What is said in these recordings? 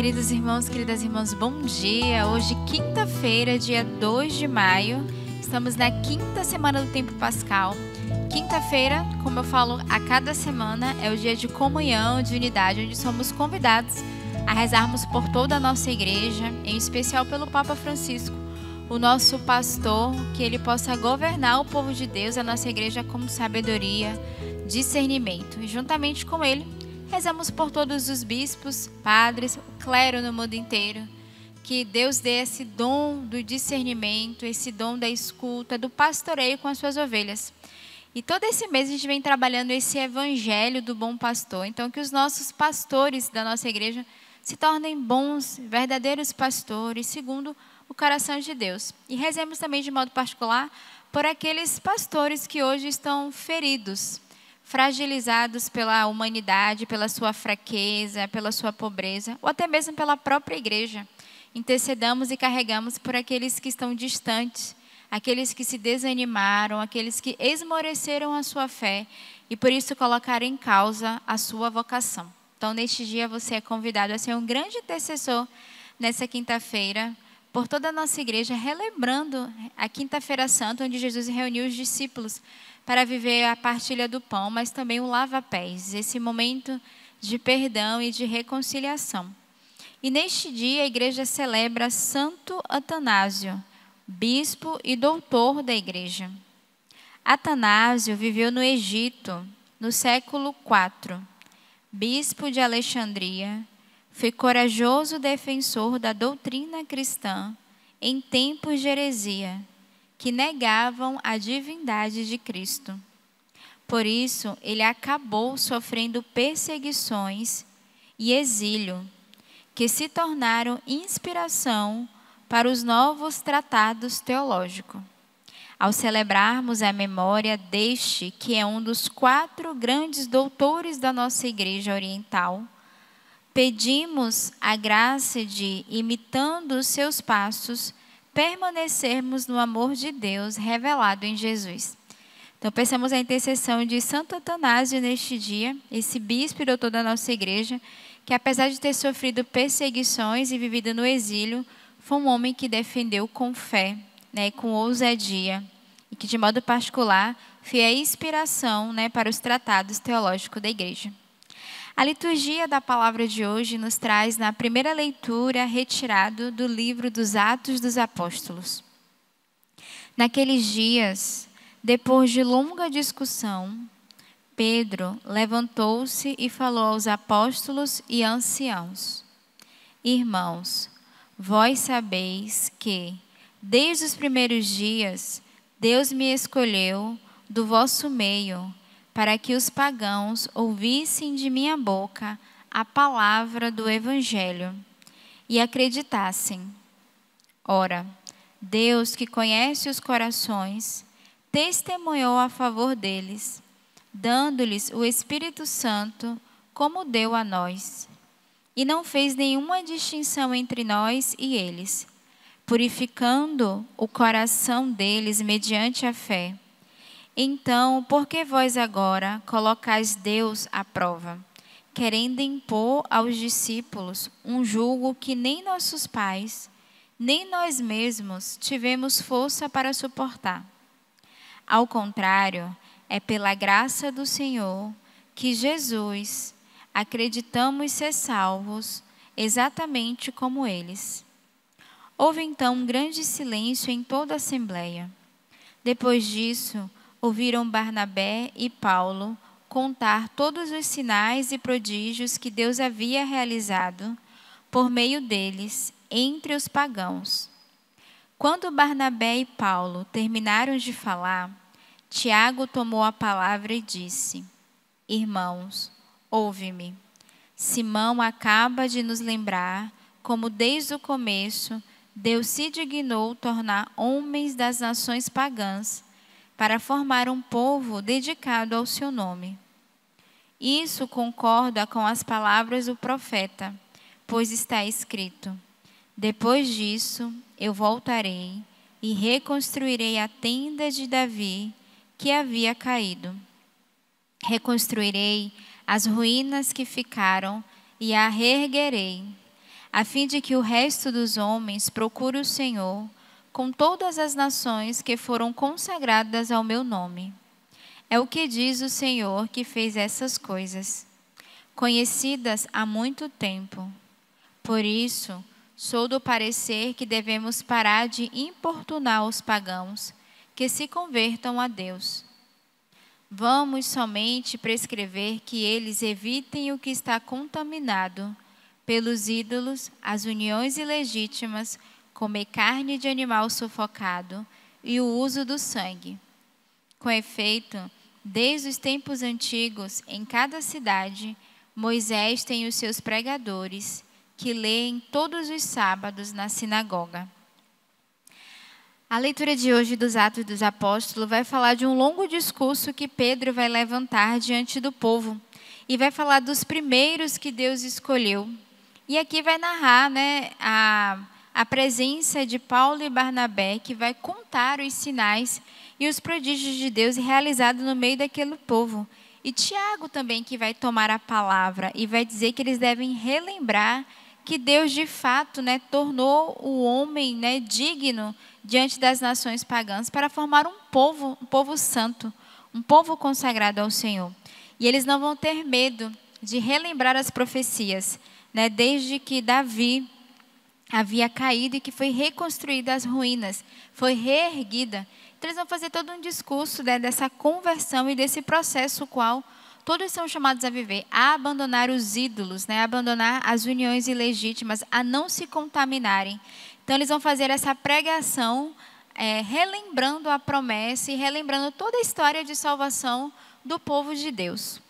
Queridos irmãos, queridas irmãs, bom dia! Hoje, quinta-feira, dia 2 de maio, estamos na quinta semana do tempo pascal. Quinta-feira, como eu falo a cada semana, é o dia de comunhão, de unidade, onde somos convidados a rezarmos por toda a nossa igreja, em especial pelo Papa Francisco, o nosso pastor, que ele possa governar o povo de Deus, a nossa igreja, com sabedoria, discernimento. E juntamente com ele, rezamos por todos os bispos, padres, o clero no mundo inteiro. Que Deus dê esse dom do discernimento, esse dom da escuta, do pastoreio com as suas ovelhas. E todo esse mês a gente vem trabalhando esse evangelho do bom pastor. Então, que os nossos pastores da nossa igreja se tornem bons, verdadeiros pastores, segundo o coração de Deus. E rezemos também de modo particular por aqueles pastores que hoje estão feridos, fragilizados pela humanidade, pela sua fraqueza, pela sua pobreza, ou até mesmo pela própria igreja. Intercedamos e carregamos por aqueles que estão distantes, aqueles que se desanimaram, aqueles que esmoreceram a sua fé e por isso colocaram em causa a sua vocação. Então, neste dia, você é convidado a ser um grande intercessor nessa quinta-feira, por toda a nossa igreja, relembrando a Quinta-feira Santa, onde Jesus reuniu os discípulos para viver a partilha do pão, mas também o lava-pés, esse momento de perdão e de reconciliação. E neste dia a igreja celebra Santo Atanásio, bispo e doutor da igreja. Atanásio viveu no Egito, no século IV, bispo de Alexandria, foi corajoso defensor da doutrina cristã em tempos de heresia, que negavam a divindade de Cristo. Por isso, ele acabou sofrendo perseguições e exílio, que se tornaram inspiração para os novos tratados teológicos. Ao celebrarmos a memória deste, que é um dos 4 grandes doutores da nossa Igreja Oriental, pedimos a graça de, imitando os seus passos, permanecermos no amor de Deus revelado em Jesus. Então, peçamos a intercessão de Santo Atanásio neste dia, esse bispo e doutor da nossa igreja, que apesar de ter sofrido perseguições e vivido no exílio, foi um homem que defendeu com fé, com ousadia, e que de modo particular foi a inspiração para os tratados teológicos da igreja. A liturgia da palavra de hoje nos traz na primeira leitura retirado do livro dos Atos dos Apóstolos. Naqueles dias, depois de longa discussão, Pedro levantou-se e falou aos apóstolos e anciãos: Irmãos, vós sabeis que, desde os primeiros dias, Deus me escolheu do vosso meio, para que os pagãos ouvissem de minha boca a palavra do Evangelho e acreditassem. Ora, Deus, que conhece os corações, testemunhou a favor deles, dando-lhes o Espírito Santo, como deu a nós, e não fez nenhuma distinção entre nós e eles, purificando o coração deles mediante a fé. Então, por que vós agora colocais Deus à prova, querendo impor aos discípulos um jugo que nem nossos pais, nem nós mesmos tivemos força para suportar? Ao contrário, é pela graça do Senhor que Jesus acreditamos ser salvos, exatamente como eles. Houve então um grande silêncio em toda a assembleia. Depois disso, ouviram Barnabé e Paulo contar todos os sinais e prodígios que Deus havia realizado por meio deles entre os pagãos. Quando Barnabé e Paulo terminaram de falar, Tiago tomou a palavra e disse: Irmãos, ouve-me. Simão acaba de nos lembrar como desde o começo Deus se dignou tornar homens das nações pagãs para formar um povo dedicado ao seu nome. Isso concorda com as palavras do profeta, pois está escrito: Depois disso, eu voltarei e reconstruirei a tenda de Davi, que havia caído. Reconstruirei as ruínas que ficaram e a reerguerei, a fim de que o resto dos homens procure o Senhor com todas as nações que foram consagradas ao meu nome. É o que diz o Senhor que fez essas coisas, conhecidas há muito tempo. Por isso, sou do parecer que devemos parar de importunar os pagãos que se convertam a Deus. Vamos somente prescrever que eles evitem o que está contaminado pelos ídolos, as uniões ilegítimas, comer carne de animal sufocado e o uso do sangue. Com efeito, desde os tempos antigos, em cada cidade, Moisés tem os seus pregadores, que leem todos os sábados na sinagoga. A leitura de hoje dos Atos dos Apóstolos vai falar de um longo discurso que Pedro vai levantar diante do povo. E vai falar dos primeiros que Deus escolheu. E aqui vai narrar, a presença de Paulo e Barnabé, que vai contar os sinais e os prodígios de Deus realizados no meio daquele povo. E Tiago também, que vai tomar a palavra e vai dizer que eles devem relembrar que Deus, de fato, tornou o homem digno diante das nações pagãs para formar um povo santo, um povo consagrado ao Senhor. E eles não vão ter medo de relembrar as profecias, desde que Davi havia caído e que foi reconstruída as ruínas, foi reerguida. Então eles vão fazer todo um discurso dessa conversão e desse processo qual todos são chamados a viver, a abandonar os ídolos, a abandonar as uniões ilegítimas, a não se contaminarem. Então eles vão fazer essa pregação, relembrando a promessa e relembrando toda a história de salvação do povo de Deus.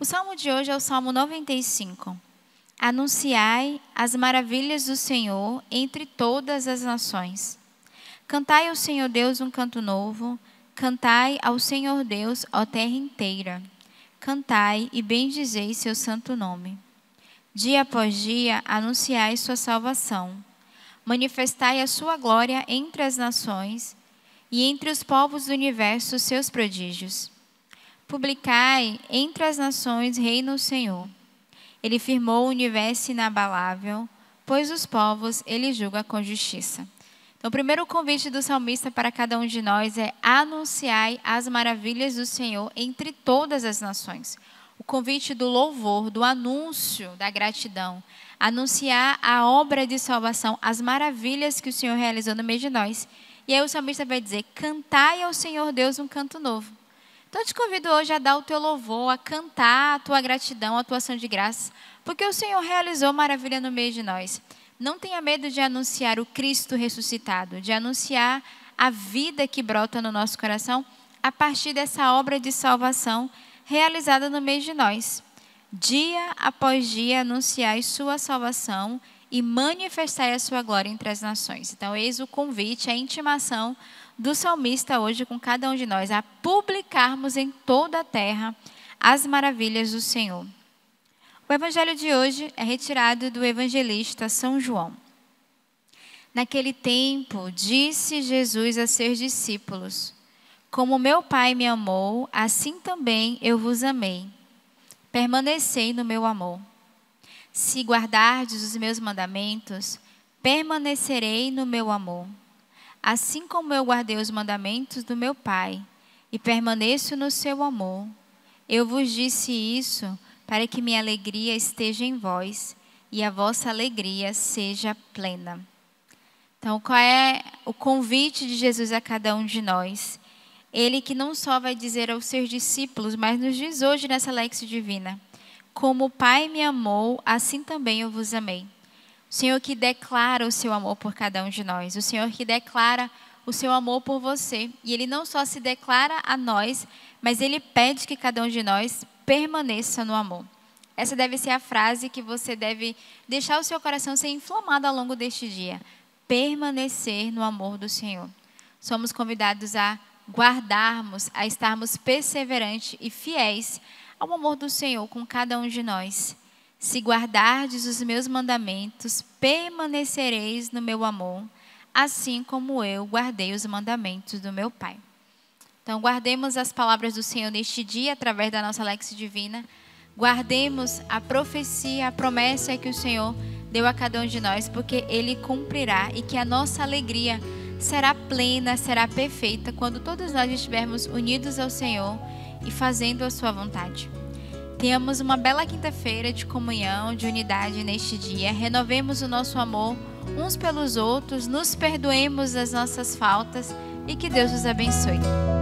O salmo de hoje é o Salmo 95. Anunciai as maravilhas do Senhor entre todas as nações. Cantai ao Senhor Deus um canto novo, cantai ao Senhor Deus, ó terra inteira. Cantai e bendizei seu santo nome. Dia após dia anunciai sua salvação. Manifestai a sua glória entre as nações e entre os povos do universo seus prodígios. Publicai entre as nações reina o Senhor. Ele firmou o universo inabalável, pois os povos ele julga com justiça. Então, o primeiro convite do salmista para cada um de nós é anunciai as maravilhas do Senhor entre todas as nações. O convite do louvor, do anúncio da gratidão. Anunciar a obra de salvação, as maravilhas que o Senhor realizou no meio de nós. E aí o salmista vai dizer, cantai ao Senhor Deus um canto novo. Então, eu te convido hoje a dar o teu louvor, a cantar a tua gratidão, a tua ação de graças, porque o Senhor realizou maravilha no meio de nós. Não tenha medo de anunciar o Cristo ressuscitado, de anunciar a vida que brota no nosso coração a partir dessa obra de salvação realizada no meio de nós. Dia após dia anunciai sua salvação e manifestai a sua glória entre as nações. Então, eis o convite, a intimação do salmista hoje com cada um de nós, a publicarmos em toda a terra as maravilhas do Senhor. O evangelho de hoje é retirado do evangelista São João. Naquele tempo, disse Jesus a seus discípulos, como meu Pai me amou, assim também eu vos amei. Permanecei no meu amor. Se guardardes os meus mandamentos, permanecerei no meu amor. Assim como eu guardei os mandamentos do meu Pai e permaneço no seu amor, eu vos disse isso para que minha alegria esteja em vós e a vossa alegria seja plena. Então, qual é o convite de Jesus a cada um de nós? Ele que não só vai dizer aos seus discípulos, mas nos diz hoje nessa Lexio Divina, como o Pai me amou, assim também eu vos amei. O Senhor que declara o seu amor por cada um de nós, o Senhor que declara o seu amor por você. E Ele não só se declara a nós, mas Ele pede que cada um de nós permaneça no amor. Essa deve ser a frase que você deve deixar o seu coração ser inflamado ao longo deste dia. Permanecer no amor do Senhor. Somos convidados a guardarmos, a estarmos perseverantes e fiéis ao amor do Senhor com cada um de nós. Se guardardes os meus mandamentos, permanecereis no meu amor, assim como eu guardei os mandamentos do meu Pai. Então, guardemos as palavras do Senhor neste dia, através da nossa Lexio Divina. Guardemos a profecia, a promessa que o Senhor deu a cada um de nós, porque Ele cumprirá e que a nossa alegria será plena, será perfeita quando todos nós estivermos unidos ao Senhor e fazendo a sua vontade. Tenhamos uma bela quinta-feira de comunhão, de unidade neste dia. Renovemos o nosso amor uns pelos outros, nos perdoemos as nossas faltas e que Deus os abençoe.